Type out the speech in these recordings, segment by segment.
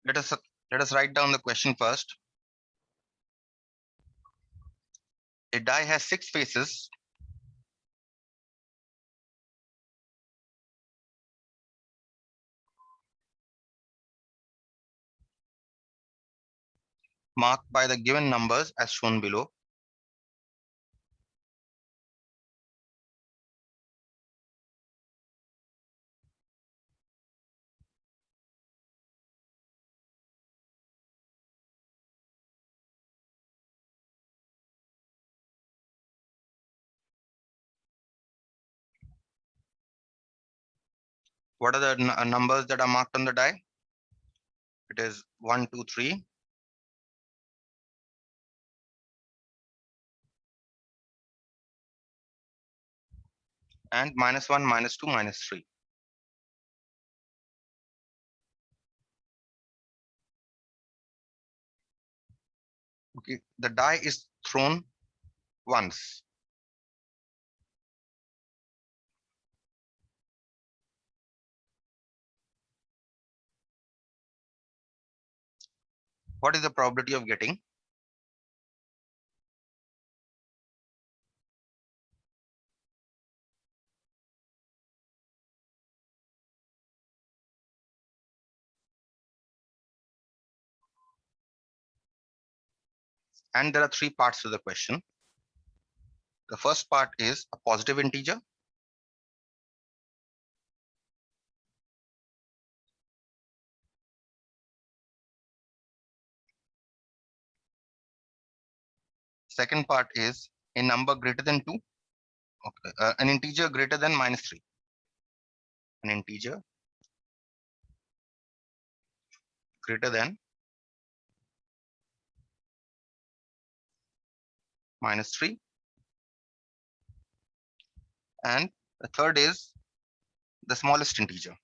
Let us let us write down the question first. A die has 6 faces. Marked by the given numbers as shown below. What are the numbers that are marked on the die? It is 1, 2, 3. And -1, -2, -3. Okay, the die is thrown once. What is the probability of getting? And there are 3 parts to the question. The first part is a positive integer. Second part is a number greater than 2. Okay, an integer greater than -3. An integer greater than -3. And the third is the smallest integer.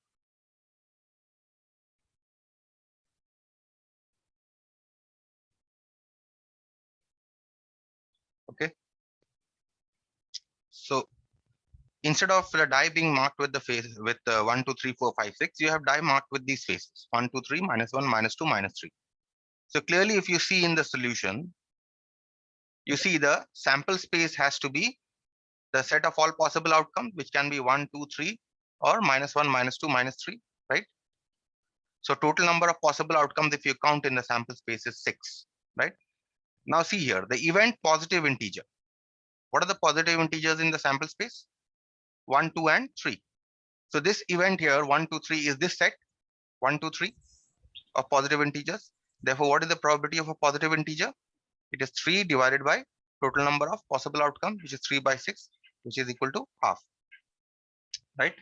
Okay. So instead of the die being marked with the face with 1, 2, 3, 4, 5, 6, you have die marked with these faces 1, 2, 3, -1, -2, -3. So clearly, if you see in the solution, you see the sample space has to be the set of all possible outcomes, which can be 1, 2, 3, or -1, -2, -3, right? So total number of possible outcomes, if you count in the sample space, is 6, right? Now see here, the event positive integer. What are the positive integers in the sample space? 1, 2, and 3. So this event here, 1, 2, 3, is this set 1, 2, 3 of positive integers. Therefore, what is the probability of a positive integer? It is 3 divided by total number of possible outcomes, which is 3 by 6, which is equal to half, right?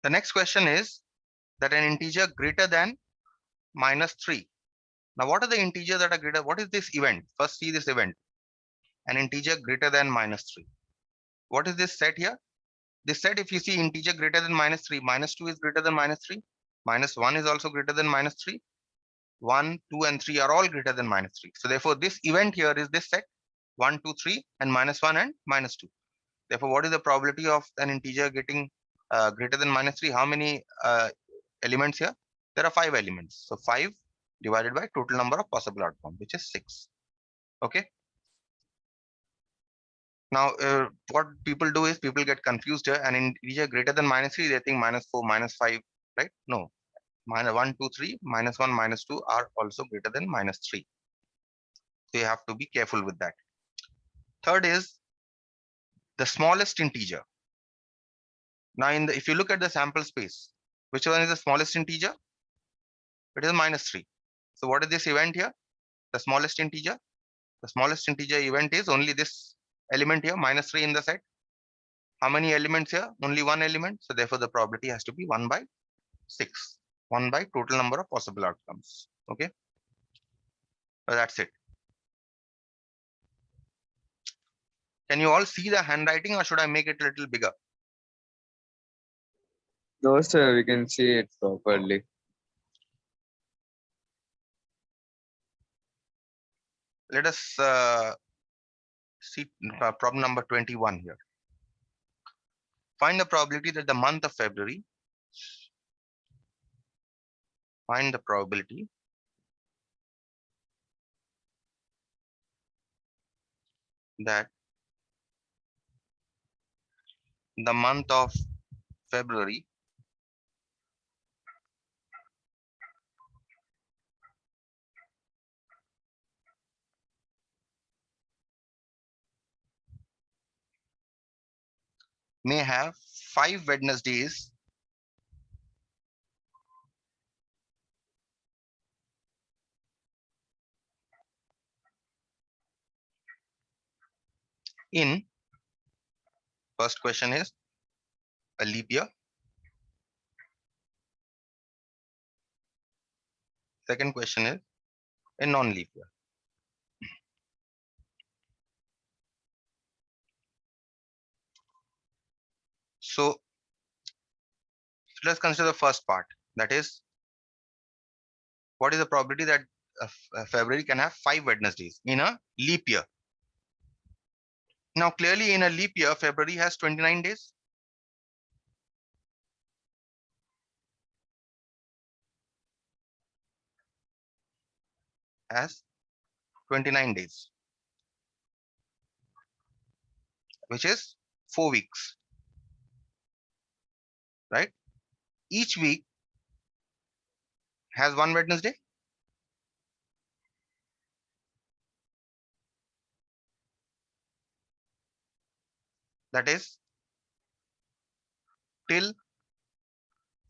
The next question is that an integer greater than -3. Now, what are the integers that are greater? What is this event? First, see this event. An integer greater than -3. What is this set here? This set, if you see integer greater than -3, -2 is greater than -3, -1 is also greater than -3, 1, 2, and 3 are all greater than -3. So therefore, this event here is this set 1, 2, 3, and -1 and -2. Therefore, what is the probability of an integer getting greater than -3? How many elements here? There are 5 elements. So 5 divided by total number of possible outcomes, which is 6. Okay. Now, what people do is people get confused here. An integer greater than -3, they think -4, -5, right? No, -1, 2, 3, -1, -2 are also greater than -3. So you have to be careful with that. Third is the smallest integer. Now, if you look at the sample space, which one is the smallest integer? It is -3. So what is this event here? The smallest integer. The smallest integer event is only this element here, -3 in the set. How many elements here? Only one element. So therefore, the probability has to be 1 by 6. 1 by total number of possible outcomes. Okay. So that's it. Can you all see the handwriting, or should I make it a little bigger? No, sir, we can see it properly. Let us see problem number 21 here. Find the probability that the month of February Find the probability that the month of February may have 5 Wednesdays in, first question is a leap year. Second question is a non-leap year. So let's consider the first part. That is, what is the probability that February can have 5 Wednesdays in a leap year? Now, clearly in a leap year, February has 29 days. Has 29 days, which is 4 weeks, right? Each week has 1 Wednesday. That is till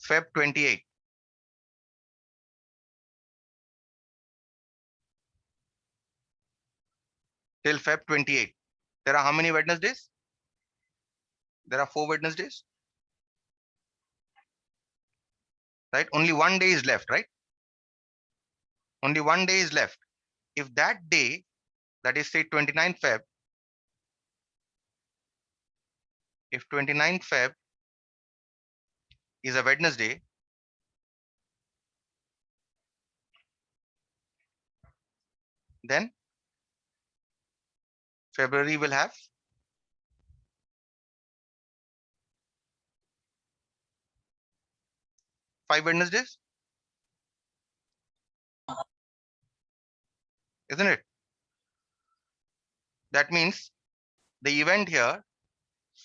Feb 28. Till Feb 28. There are how many Wednesdays? There are 4 Wednesdays, right? Only 1 day is left, right? Only 1 day is left. If that day, that is say 29 Feb, if 29 Feb is a Wednesday, then February will have 5 Wednesdays, isn't it? That means the event here,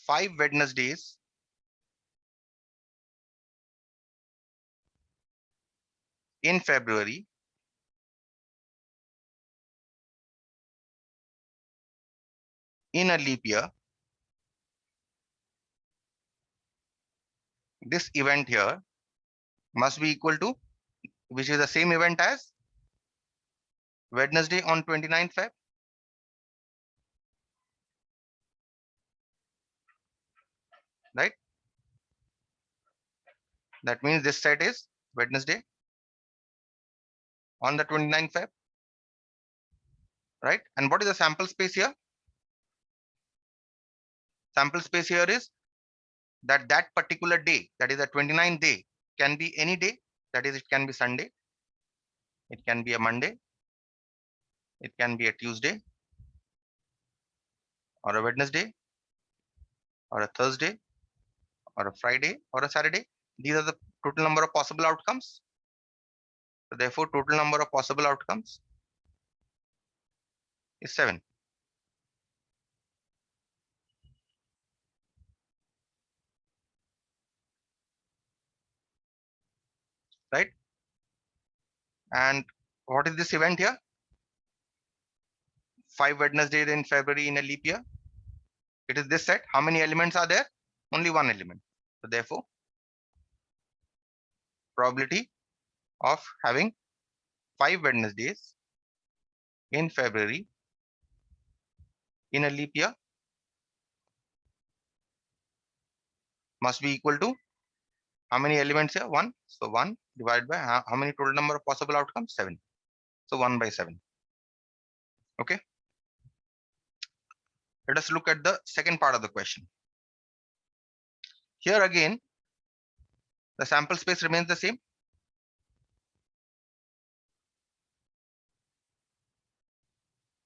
5 Wednesdays in February in a leap year, this event here must be equal to, which is the same event as Wednesday on 29 Feb, right? That means this set is Wednesday on the 29 Feb, right? And what is the sample space here? Sample space here is that particular day, that is the 29th day, can be any day. That is, it can be Sunday, it can be a Monday, it can be a Tuesday, or a Wednesday, or a Thursday, or a Friday, or a Saturday. These are the total number of possible outcomes. So therefore, total number of possible outcomes is 7. Right? And what is this event here? 5 Wednesdays in February in a leap year. It is this set. How many elements are there? Only 1 element. So therefore, probability of having 5 Wednesdays in February in a leap year must be equal to how many elements here? 1. So 1 divided by how many total number of possible outcomes? 7. So 1 by 7. Okay. Let us look at the second part of the question. Here again, the sample space remains the same.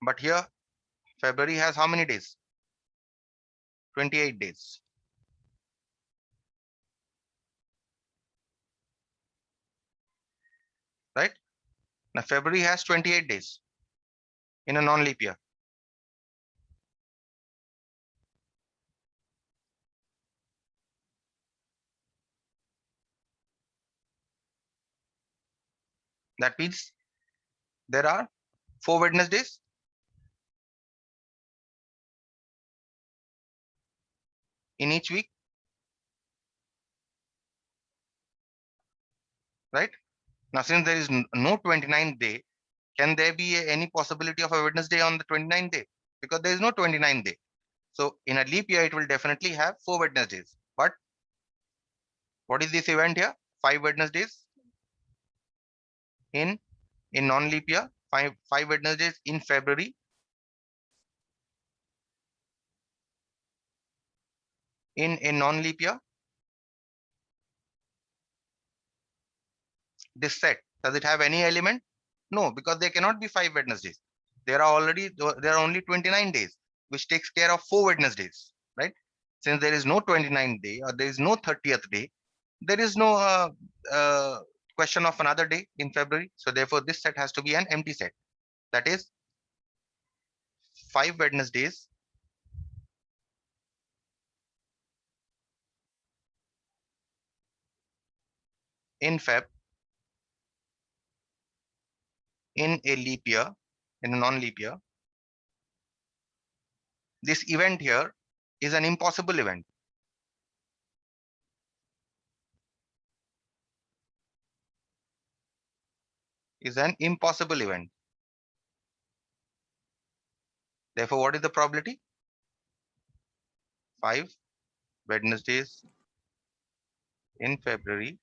But here, February has how many days? 28 days. right? Now February has 28 days in a non-leap year. That means there are 4 Wednesdays in each week, right? Now, since there is no 29th day, can there be any possibility of a Wednesday on the 29th day? Because there is no 29th day. So in a leap year, it will definitely have 4 Wednesdays. But what is this event here? 5 Wednesdays in non-leap year, five Wednesdays in February, in a non-leap year. This set, does it have any element? No, because there cannot be 5 Wednesdays. There are only 29 days, which takes care of 4 Wednesdays, right? Since there is no 29th day or there is no 30th day, there is no question of another day in February. So therefore, this set has to be an empty set. That is 5 Wednesdays in Feb in a leap year, in a non-leap year. This event here is an impossible event. Is an impossible event. Therefore, what is the probability? 5 Wednesdays in February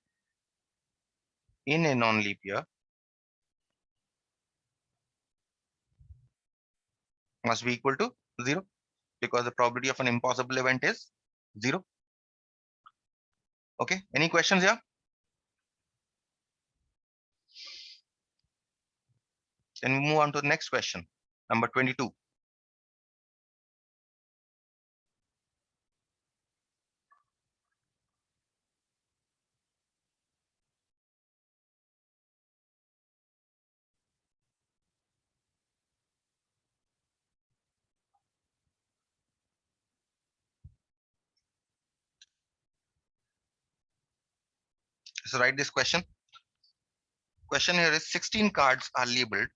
in a non-leap year must be equal to 0, because the probability of an impossible event is 0. Okay, any questions here? Then we move on to the next question, number 22. So write this question. Question here is 16 cards are labeled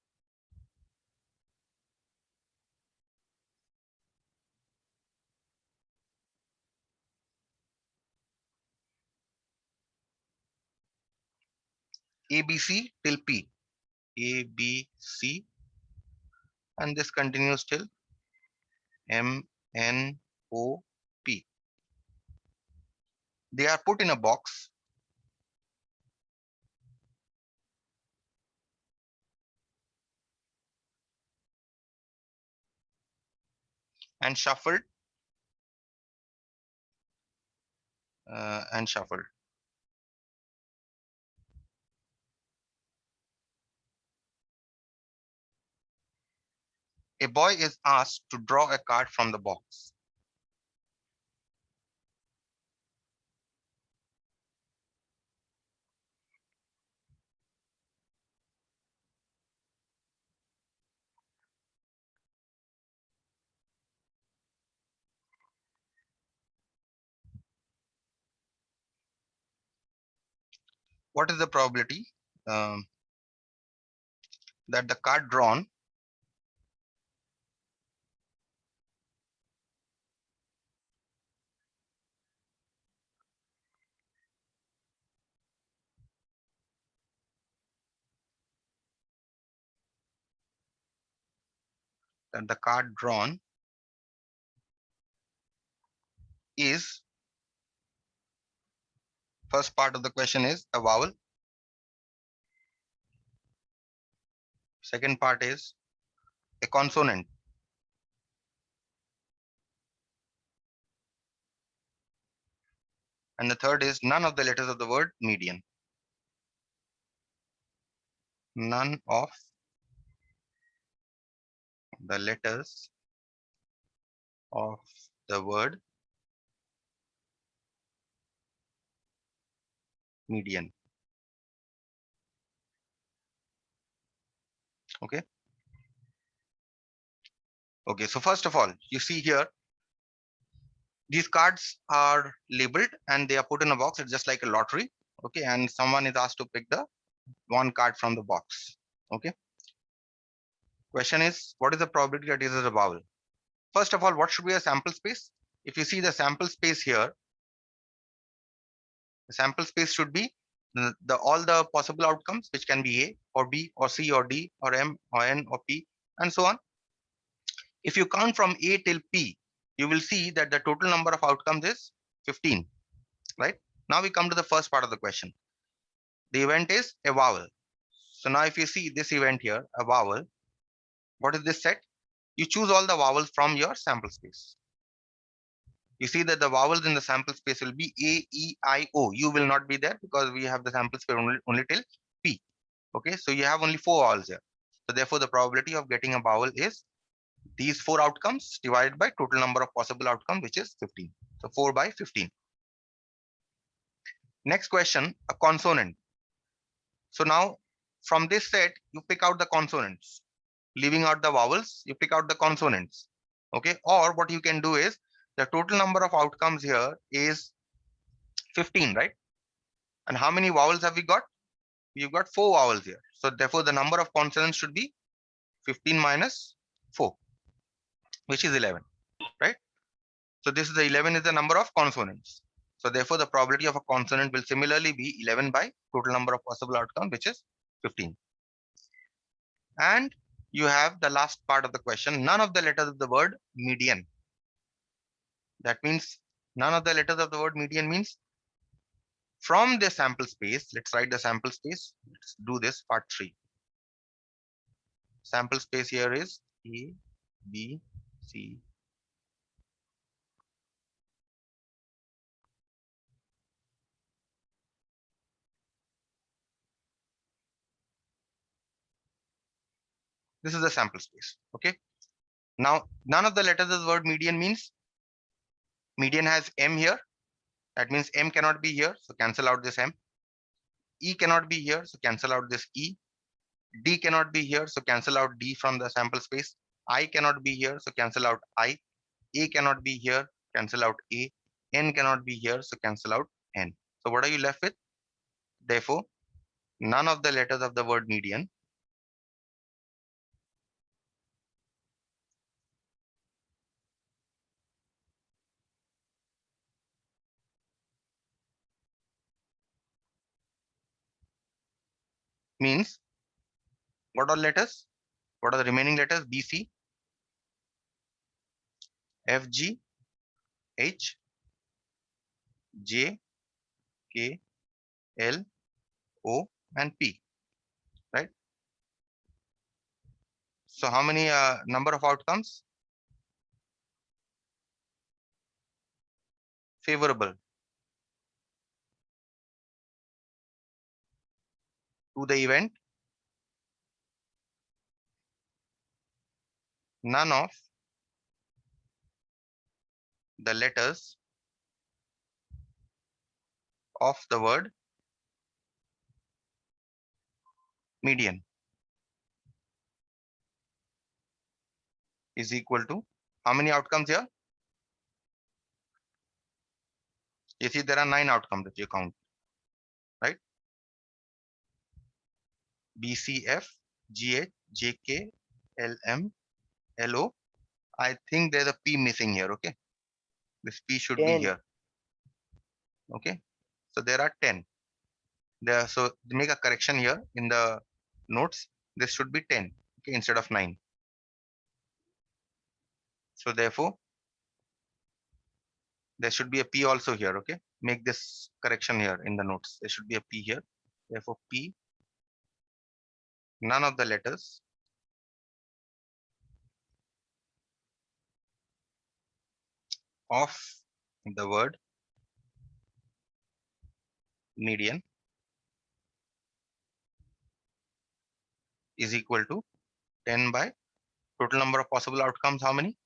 ABC till P. A, B, C, and this continues till M, N, O, P. They are put in a box and shuffled and shuffled. A boy is asked to draw a card from the box. What is the probability um, that the card drawn is, first part of the question is a vowel, second part is a consonant, and the third is none of the letters of the word median. None of the letters of the word median. Okay. Okay. So first of all, you see here, these cards are labeled and they are put in a box. It's just like a lottery. Okay. And someone is asked to pick the one card from the box. Okay. Question is, what is the probability that this is a vowel? First of all, what should be a sample space? If you see the sample space here, the sample space should be the all the possible outcomes, which can be A or B or C or D or M or N or P and so on. If you count from A till P, you will see that the total number of outcomes is 15, right? Now we come to the first part of the question. The event is a vowel. So now if you see this event here, a vowel, what is this set? You choose all the vowels from your sample space. You see that the vowels in the sample space will be A, E, I, O. You will not be there because we have the sample space only till P. Okay, so you have only 4 vowels here. So therefore, the probability of getting a vowel is these 4 outcomes divided by total number of possible outcomes, which is 15. So 4 by 15. Next question, a consonant. So now from this set, you pick out the consonants. Leaving out the vowels, you pick out the consonants. Okay, or what you can do is the total number of outcomes here is 15, right? And how many vowels have we got? We've got 4 vowels here. So therefore, the number of consonants should be 15 minus 4, which is 11, right? So this is the 11 is the number of consonants. So therefore, the probability of a consonant will similarly be 11 by total number of possible outcomes, which is 15. And you have the last part of the question, none of the letters of the word median. That means none of the letters of the word median means from the sample space. Let's write the sample space. Let's do this part 3. Sample space here is A, B, C. This is the sample space. Okay. Now, none of the letters of the word median means median has M here. That means M cannot be here. So cancel out this M. E cannot be here. So cancel out this E. D cannot be here. So cancel out D from the sample space. I cannot be here. So cancel out I. A cannot be here. Cancel out A. N cannot be here. So cancel out N. So what are you left with? Therefore, none of the letters of the word median means what are letters? What are the remaining letters? B, C, F, G, H, J, K, L, O, and P, right? So how many number of outcomes? Favorable to the event. None of the letters of the word median is equal to how many outcomes here? You see there are 9 outcomes that you count, right? B, C, F, G, H, J, K, L, M, L, O. I think there's a P missing here, okay? This P should be 10. here, okay? So there are 10. There, so make a correction here in the notes. This should be 10, okay, instead of 9. So therefore, there should be a P also here, okay? Make this correction here in the notes. There should be a P here. Therefore, P, none of the letters of the word median is equal to 10 by total number of possible outcomes. How many?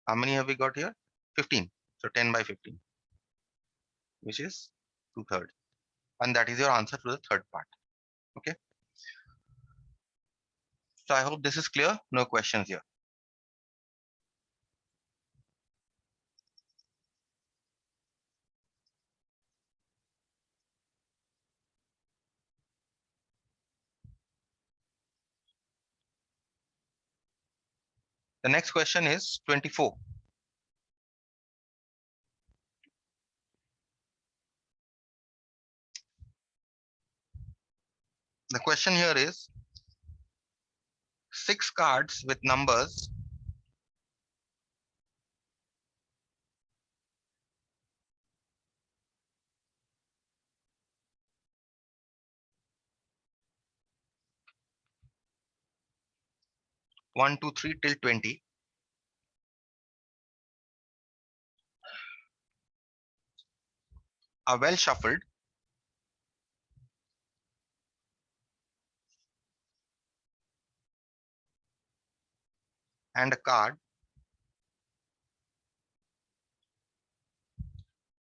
How many have we got here? 15. So 10 by 15, which is 2/3. And that is your answer to the third part. Okay. So I hope this is clear. No questions here. The next question is 24. The question here is 6 cards with numbers 1, 2, 3 till 20 are well shuffled and a card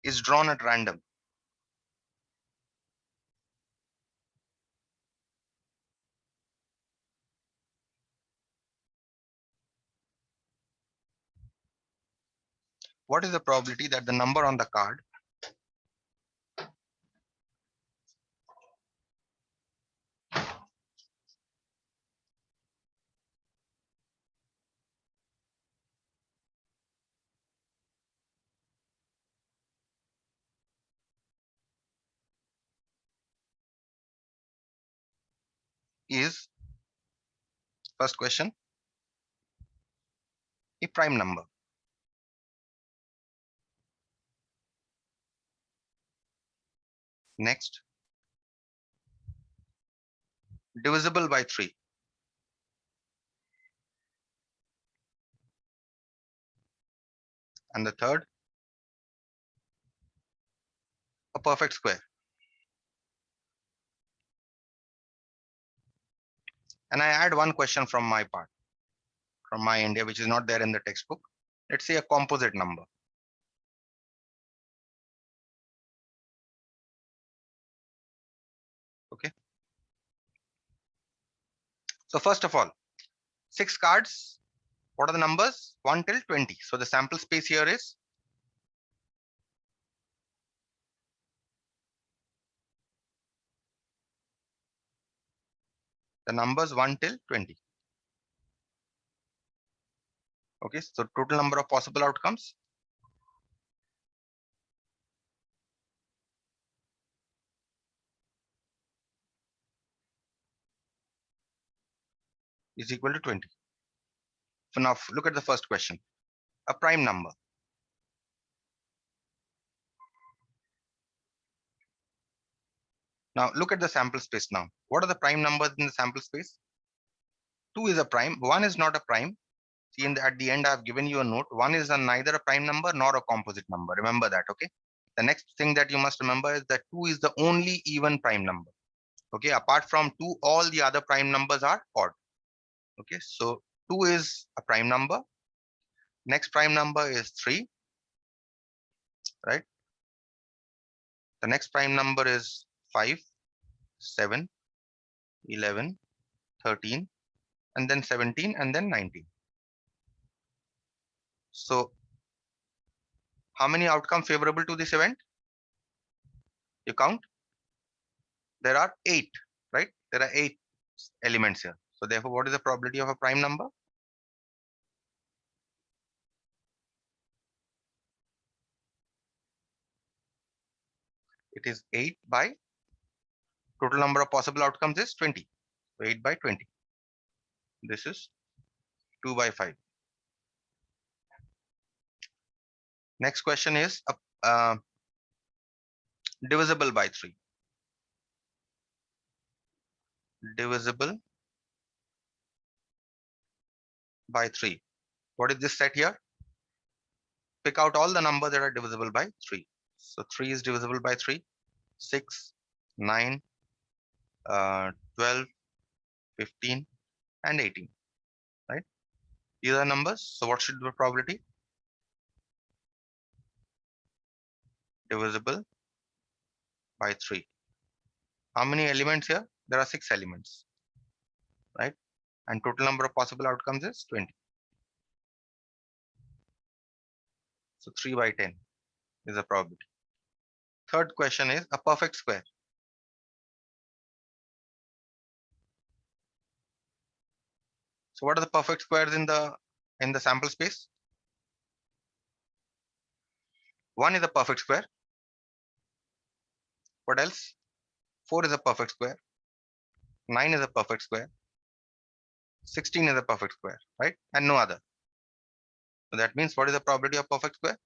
is drawn at random. What is the probability that the number on the card is, first question, a prime number? Next, divisible by 3. And the third, a perfect square. And I add one question from my part, from my India, which is not there in the textbook. Let's say a composite number. Okay. So first of all, 6 cards. What are the numbers? 1 till 20. So the sample space here is the numbers 1 till 20. Okay, so total number of possible outcomes is equal to 20. So now look at the first question, a prime number. Now look at the sample space now. What are the prime numbers in the sample space? 2 is a prime, 1 is not a prime. See, at the end, I've given you a note. 1 is neither a prime number nor a composite number. Remember that, okay? The next thing that you must remember is that 2 is the only even prime number. Okay, apart from 2, all the other prime numbers are odd. Okay, so 2 is a prime number. Next prime number is 3, right? The next prime number is 5, 7, 11, 13, and then 17, and then 19. So how many outcomes favorable to this event? You count. There are 8, right? There are 8 elements here. So therefore, what is the probability of a prime number? It is 8 by total number of possible outcomes is 20. So 8 by 20. This is 2 by 5. Next question is divisible by 3. Divisible by 3. What is this set here? Pick out all the numbers that are divisible by 3. So 3 is divisible by 3. 6, 9, 12, 15, and 18. Right? These are numbers. So what should be the probability? Divisible by 3. How many elements here? There are 6 elements. Right? and total number of possible outcomes is 20. So 3 by 10 is the probability. Third question is a perfect square. So what are the perfect squares in the sample space? 1 is a perfect square. What else? 4 is a perfect square. 9 is a perfect square. 16 is a perfect square, right? And no other. So that means what is the probability of perfect square?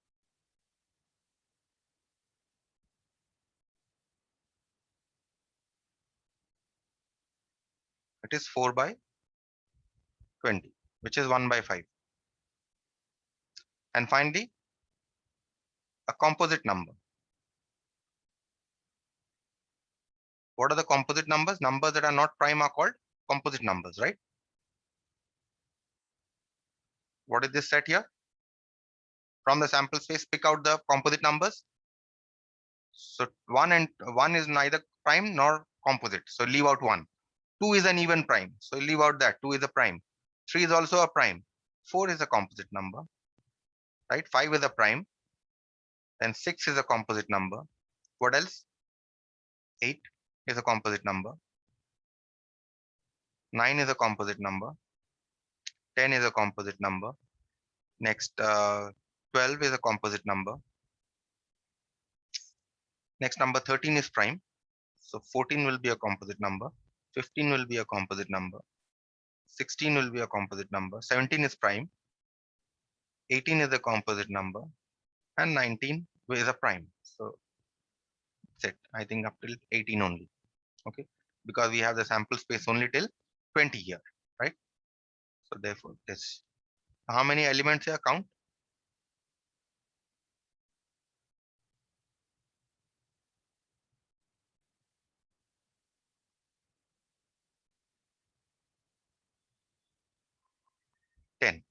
It is 4 by 20, which is 1 by 5. And finally, a composite number. What are the composite numbers? Numbers that are not prime are called composite numbers, right? What is this set here? From the sample space, pick out the composite numbers. So 1 is neither prime nor composite. So leave out 1. 2 is an even prime. So leave out that. 2 is a prime. 3 is also a prime. 4 is a composite number, right? 5 is a prime. Then 6 is a composite number. What else? 8 is a composite number. 9 is a composite number. 10 is a composite number. Next, 12 is a composite number. Next, number 13 is prime. So 14 will be a composite number. 15 will be a composite number. 16 will be a composite number. 17 is prime. 18 is a composite number. And 19 is a prime. So that's it. I think up till 18 only. Okay. Because we have the sample space only till 20 here, right? So therefore, this. How many elements here count? Ten.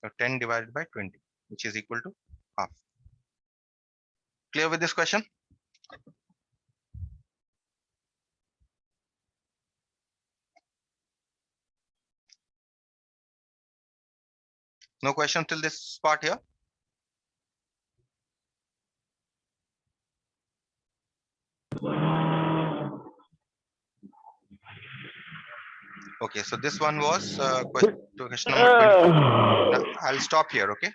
So 10 divided by 20, which is equal to half. Clear with this question? No question till this part here? Okay, so this one was question number 20. Now I'll stop here, okay?